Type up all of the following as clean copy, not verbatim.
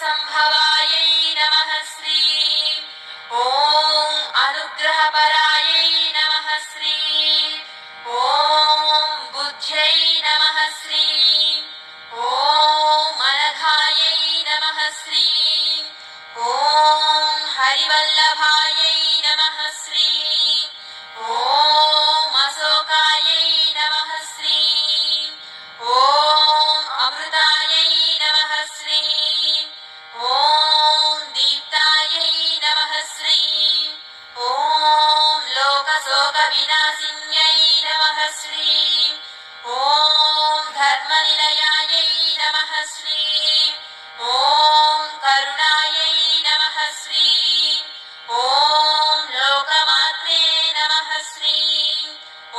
संभवायै नमः श्रीं ॐ अनुग्रहपरायै नमः श्रीं ॐ बुद्ध्यै नमः श्रीं ॐ अनघायै नमः श्रीं ॐ हरिवल्लभायै नमः श्रीं ॐ अशोकायै नमः श्रीं ॐ अमृतायै नमः श्रीं ॐ दीप्तायै नमः श्रीं ॐ लोकशोकविनाशिन्यै नमः श्रीं ॐ धर्मनिलयायै नमः श्रीं ॐ करुणायै नमः श्रीं ॐ लोकमात्रे नमः श्रीं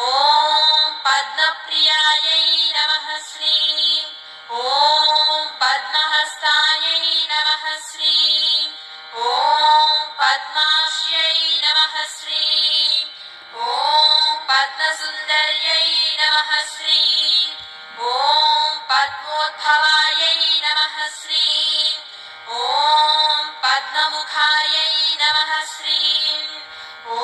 ॐ पद्मप्रियायै नमः श्रीं ॐ पद्महस्तायै नमः श्रीं ॐ पद्माक्ष्यै नमः श्रीं ॐ पद्मसुन्दर्यै नमः श्रीं ॐ पद्मोद्भवायै नमः श्रीं ॐ पद्ममुखायै नमः श्रीं ॐ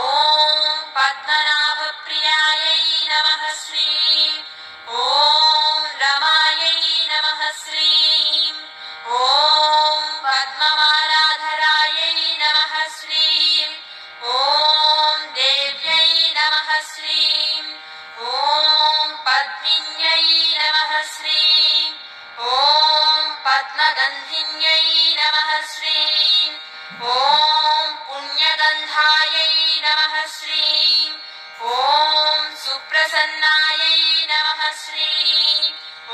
पद्मनाभप्रियायै नमः श्रीं ॐ रमायै नमः श्रीं ॐ पद्ममालाधरायै नमः श्रीं ॐ देव्यै नमः श्रीं ॐ पद्मिन्यै नमः श्रीं ॐ पद्मगन्धिन्यै नमः श्रीं ॐ पुण्यगन्धायै नमः श्रीं ॐ सुप्रसन्नायै नमः श्रीं ॐ